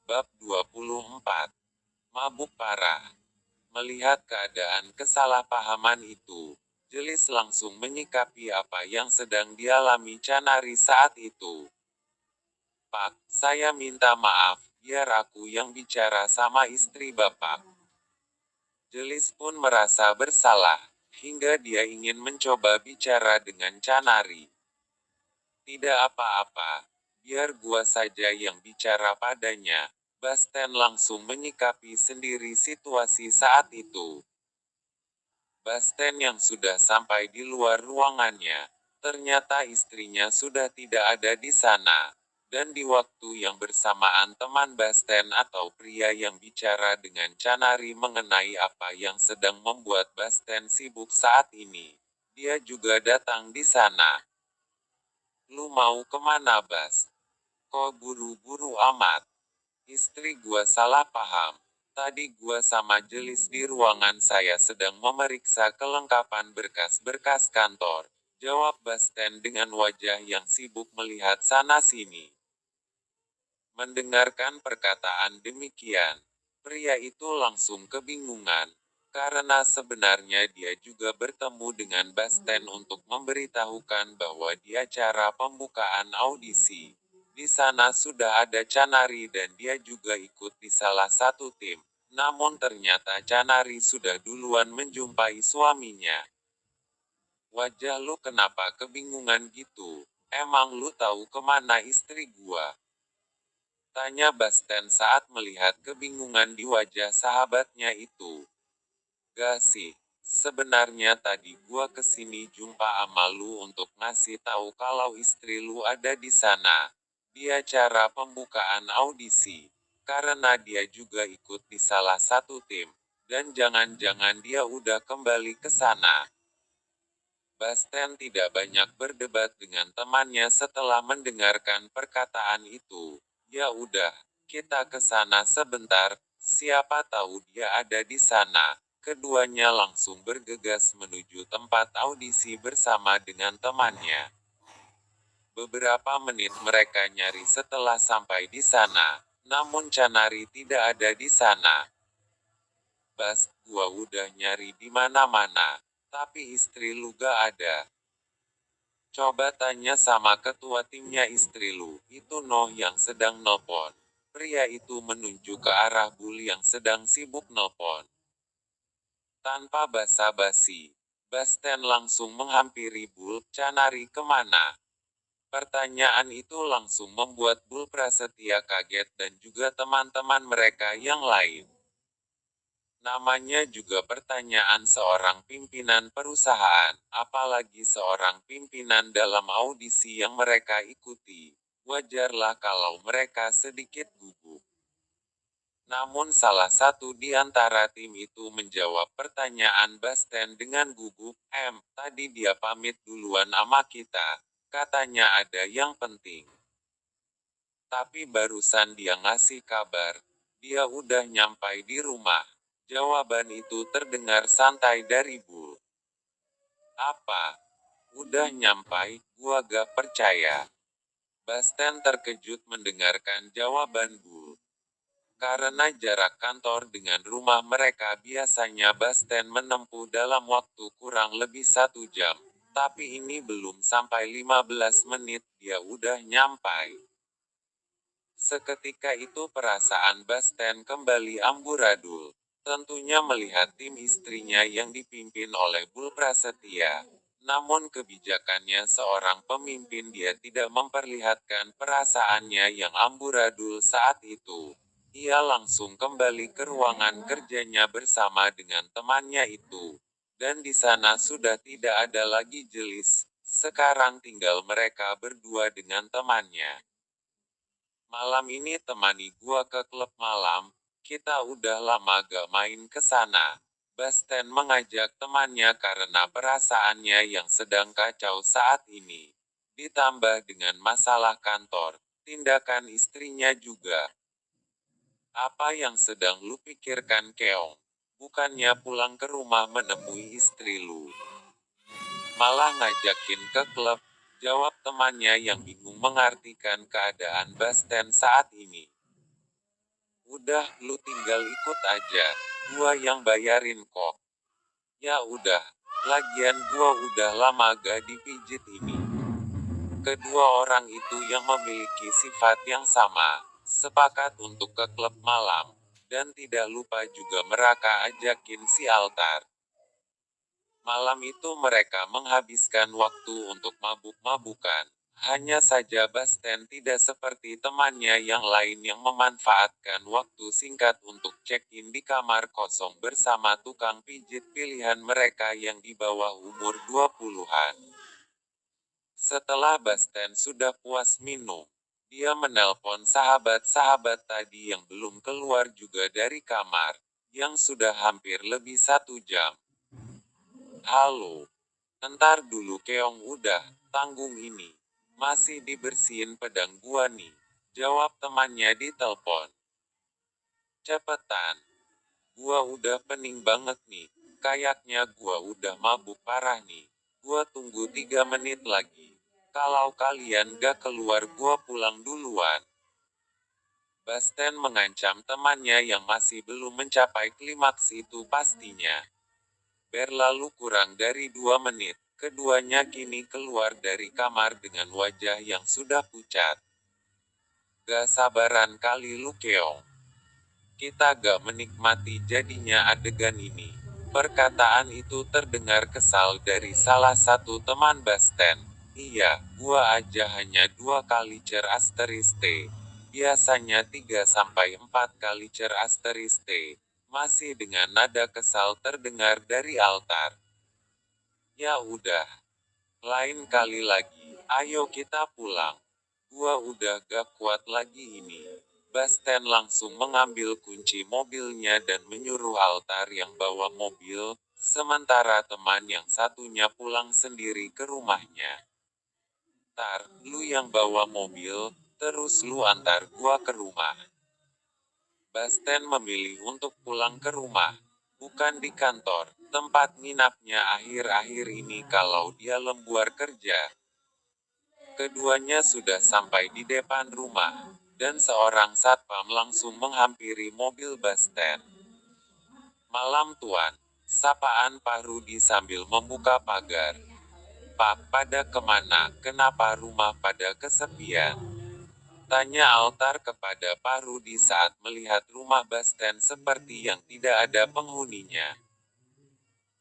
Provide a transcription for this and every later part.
Bab 24. Mabuk parah. Melihat keadaan kesalahpahaman itu, Jelis langsung menyikapi apa yang sedang dialami Canari saat itu. "Pak, saya minta maaf, biar aku yang bicara sama istri Bapak." Jelis pun merasa bersalah, hingga dia ingin mencoba bicara dengan Canari. "Tidak apa-apa, biar gua saja yang bicara padanya." Basten langsung menyikapi sendiri situasi saat itu. Basten yang sudah sampai di luar ruangannya, ternyata istrinya sudah tidak ada di sana. Dan di waktu yang bersamaan teman Basten atau pria yang bicara dengan Canari mengenai apa yang sedang membuat Basten sibuk saat ini, dia juga datang di sana. "Lu mau kemana, Bas? Kok buru-buru amat?" "Istri gua salah paham. Tadi gua sama Jelis di ruangan saya sedang memeriksa kelengkapan berkas-berkas kantor," jawab Basten dengan wajah yang sibuk melihat sana-sini. Mendengarkan perkataan demikian, pria itu langsung kebingungan, karena sebenarnya dia juga bertemu dengan Basten untuk memberitahukan bahwa di acara pembukaan audisi, di sana sudah ada Canari dan dia juga ikut di salah satu tim. Namun ternyata Canari sudah duluan menjumpai suaminya. "Wajah lu kenapa kebingungan gitu? Emang lu tahu kemana istri gua?" tanya Basten saat melihat kebingungan di wajah sahabatnya itu. "Gak sih, sebenarnya tadi gua kesini jumpa ama lu untuk ngasih tahu kalau istri lu ada di sana, di acara pembukaan audisi, karena dia juga ikut di salah satu tim, dan jangan-jangan dia udah kembali ke sana." Basten tidak banyak berdebat dengan temannya setelah mendengarkan perkataan itu. "Ya udah, kita ke sana sebentar, siapa tahu dia ada di sana." Keduanya langsung bergegas menuju tempat audisi bersama dengan temannya. Beberapa menit mereka nyari setelah sampai di sana, namun Canari tidak ada di sana. "Bas, gua udah nyari di mana-mana, tapi istri lu gak ada. Coba tanya sama ketua timnya istri lu, itu Noh yang sedang nelpon." Pria itu menunjuk ke arah Bul yang sedang sibuk nelpon. Tanpa basa-basi, Basten langsung menghampiri Bul. "Canari kemana?" Pertanyaan itu langsung membuat Bul Prasetya kaget dan juga teman-teman mereka yang lain. Namanya juga pertanyaan seorang pimpinan perusahaan, apalagi seorang pimpinan dalam audisi yang mereka ikuti. Wajarlah kalau mereka sedikit gugup. Namun salah satu di antara tim itu menjawab pertanyaan Basten dengan gugup, "Tadi dia pamit duluan sama kita. Katanya ada yang penting. Tapi barusan dia ngasih kabar, dia udah nyampai di rumah." Jawaban itu terdengar santai dari Bul. "Apa? Udah nyampai?" "Gua gak percaya." Basten terkejut mendengarkan jawaban Bul. Karena jarak kantor dengan rumah mereka biasanya Basten menempuh dalam waktu kurang lebih 1 jam. Tapi ini belum sampai 15 menit, dia udah nyampai. Seketika itu perasaan Basten kembali amburadul. Tentunya melihat tim istrinya yang dipimpin oleh Bul Prasetya. Namun kebijakannya seorang pemimpin, dia tidak memperlihatkan perasaannya yang amburadul saat itu. Ia langsung kembali ke ruangan kerjanya bersama dengan temannya itu. Dan di sana sudah tidak ada lagi Jelis. Sekarang tinggal mereka berdua dengan temannya. "Malam ini temani gua ke klub malam, kita udah lama gak main ke sana." Basten mengajak temannya karena perasaannya yang sedang kacau saat ini. Ditambah dengan masalah kantor, tindakan istrinya juga. "Apa yang sedang lu pikirkan, Keong? Bukannya pulang ke rumah menemui istri lu, malah ngajakin ke klub?" jawab temannya yang bingung mengartikan keadaan Basten saat ini. Udah, lu tinggal ikut aja. Gua yang bayarin kok. Ya udah, lagian gua udah lama gak dipijit ini. Kedua orang itu yang memiliki sifat yang sama, sepakat untuk ke klub malam, dan tidak lupa juga mereka ajakin si Altar. Malam itu mereka menghabiskan waktu untuk mabuk-mabukan. Hanya saja Basten tidak seperti temannya yang lain yang memanfaatkan waktu singkat untuk check-in di kamar kosong bersama tukang pijit pilihan mereka yang di bawah umur 20-an. Setelah Basten sudah puas minum, dia menelpon sahabat-sahabat tadi yang belum keluar juga dari kamar, yang sudah hampir lebih 1 jam. Halo, entar dulu Keong, udah, tanggung ini. Masih dibersihin pedang gua nih, jawab temannya di telepon. Cepetan, gua udah pening banget nih, kayaknya gua udah mabuk parah nih. Gua tunggu 3 menit lagi. Kalau kalian gak keluar gua pulang duluan. Basten mengancam temannya yang masih belum mencapai klimaks itu pastinya. Berlalu kurang dari 2 menit, keduanya kini keluar dari kamar dengan wajah yang sudah pucat. Gak sabaran kali lu Keong. Kita gak menikmati jadinya adegan ini. Perkataan itu terdengar kesal dari salah satu teman Basten. Iya, gua aja hanya 2 kali cer asteris T. Biasanya 3-4 kali cer asteris T. Masih dengan nada kesal terdengar dari Altar. Ya udah, lain kali lagi, ayo kita pulang. Gua udah gak kuat lagi ini. Basten langsung mengambil kunci mobilnya dan menyuruh Altar yang bawa mobil, sementara teman yang satunya pulang sendiri ke rumahnya. Tar, lu yang bawa mobil, terus lu antar gua ke rumah. Basten memilih untuk pulang ke rumah, bukan di kantor, tempat nginapnya akhir-akhir ini kalau dia lembur kerja. Keduanya sudah sampai di depan rumah, dan seorang satpam langsung menghampiri mobil Basten. Malam tuan, sapaan Pak Rudi sambil membuka pagar. Pak, pada kemana? Kenapa rumah pada kesepian? Tanya Altar kepada Pak Rudi saat melihat rumah Basten seperti yang tidak ada penghuninya.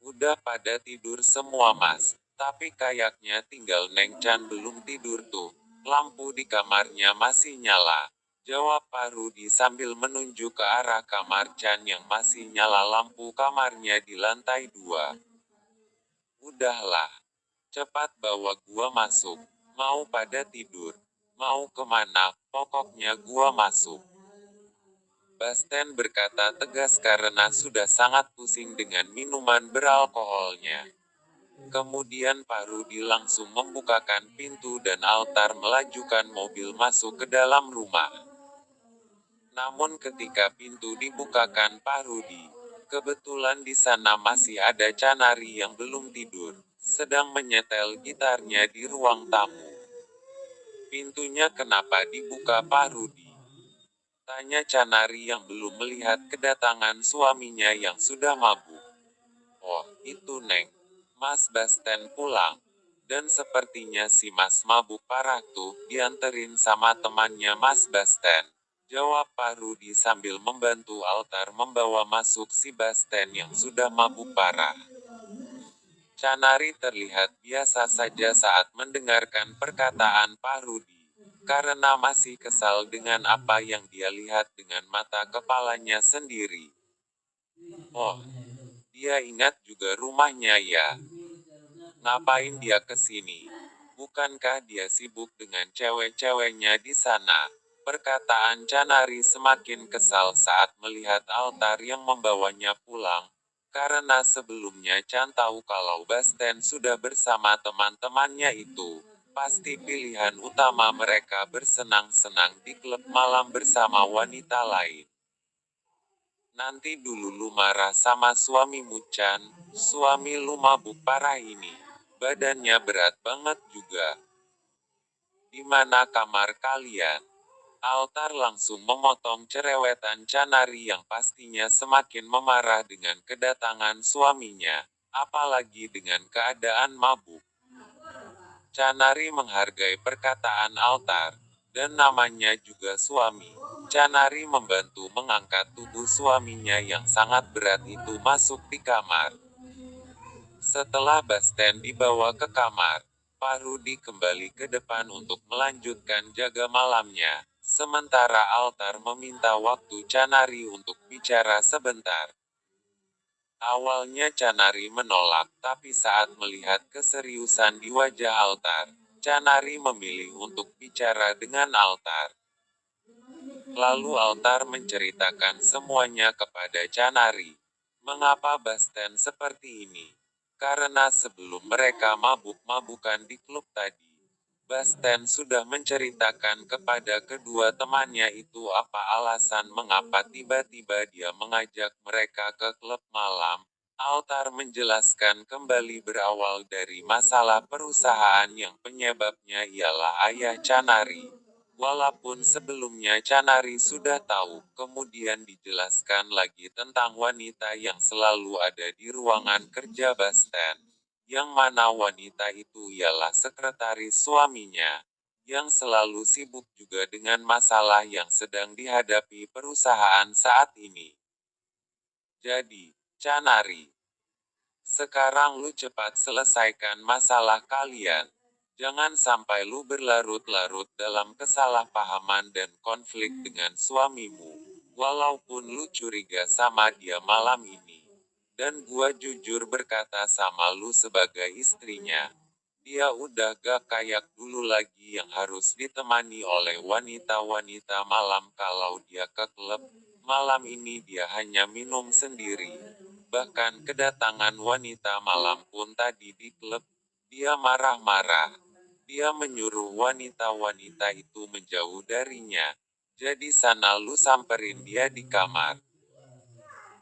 Udah pada tidur semua mas, tapi kayaknya tinggal Neng Chan belum tidur tuh. Lampu di kamarnya masih nyala, jawab Pak Rudi sambil menunjuk ke arah kamar Chan yang masih nyala lampu kamarnya di lantai 2. Udahlah, cepat bawa gua masuk. Mau pada tidur? Mau kemana? Pokoknya gua masuk. Basten berkata tegas karena sudah sangat pusing dengan minuman beralkoholnya. Kemudian Pak Rudi langsung membukakan pintu dan Altar melajukan mobil masuk ke dalam rumah. Namun ketika pintu dibukakan Pak Rudi, kebetulan di sana masih ada Canari yang belum tidur, sedang menyetel gitarnya di ruang tamu. Pintunya kenapa dibuka Pak Rudi? Tanya Canari yang belum melihat kedatangan suaminya yang sudah mabuk. Oh, itu Neng. Mas Basten pulang. Dan sepertinya si Mas mabuk parah tuh, dianterin sama temannya Mas Basten. Jawab Pak Rudi sambil membantu Altar membawa masuk si Basten yang sudah mabuk parah. Canari terlihat biasa saja saat mendengarkan perkataan Pak Rudi. Karena masih kesal dengan apa yang dia lihat dengan mata kepalanya sendiri. Oh, dia ingat juga rumahnya ya. Ngapain dia kesini? Bukankah dia sibuk dengan cewek-ceweknya di sana? Perkataan Canari semakin kesal saat melihat Altar yang membawanya pulang. Karena sebelumnya Chan tahu kalau Basten sudah bersama teman-temannya itu. Pasti pilihan utama mereka bersenang-senang di klub malam bersama wanita lain. Nanti dulu lu marah sama suamimu Chan, suami lu mabuk parah ini. Badannya berat banget juga. Di mana kamar kalian? Altar langsung memotong cerewetan Canari yang pastinya semakin memarah dengan kedatangan suaminya, apalagi dengan keadaan mabuk. Canari menghargai perkataan Altar, dan namanya juga suami. Canari membantu mengangkat tubuh suaminya yang sangat berat itu masuk di kamar. Setelah Basten dibawa ke kamar, Pak Rudi kembali ke depan untuk melanjutkan jaga malamnya, sementara Altar meminta waktu Canari untuk bicara sebentar. Awalnya Canari menolak, tapi saat melihat keseriusan di wajah Altar, Canari memilih untuk bicara dengan Altar. Lalu Altar menceritakan semuanya kepada Canari. Mengapa Basten seperti ini? Karena sebelum mereka mabuk-mabukan di klub tadi, Basten sudah menceritakan kepada kedua temannya itu apa alasan mengapa tiba-tiba dia mengajak mereka ke klub malam. Altar menjelaskan kembali berawal dari masalah perusahaan yang penyebabnya ialah ayah Canari. Walaupun sebelumnya Canari sudah tahu, kemudian dijelaskan lagi tentang wanita yang selalu ada di ruangan kerja Basten. Yang mana wanita itu ialah sekretaris suaminya, yang selalu sibuk juga dengan masalah yang sedang dihadapi perusahaan saat ini. Jadi, Canari, sekarang lu cepat selesaikan masalah kalian. Jangan sampai lu berlarut-larut dalam kesalahpahaman dan konflik dengan suamimu. Walaupun lu curiga sama dia malam ini. Dan gua jujur berkata sama lu sebagai istrinya. Dia udah gak kayak dulu lagi yang harus ditemani oleh wanita-wanita malam kalau dia ke klub. Malam ini dia hanya minum sendiri. Bahkan kedatangan wanita malam pun tadi di klub, dia marah-marah. Dia menyuruh wanita-wanita itu menjauh darinya. Jadi sana lu samperin dia di kamar.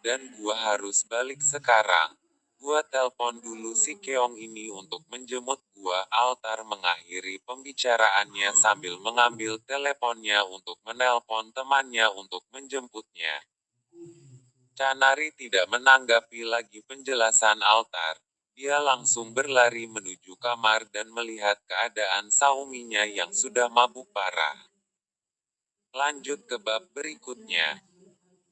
Dan gua harus balik sekarang. Gua telpon dulu si Keong ini untuk menjemput gua. Altar mengakhiri pembicaraannya sambil mengambil teleponnya untuk menelpon temannya untuk menjemputnya. Canari tidak menanggapi lagi penjelasan Altar. Dia langsung berlari menuju kamar dan melihat keadaan suaminya yang sudah mabuk parah. Lanjut ke bab berikutnya.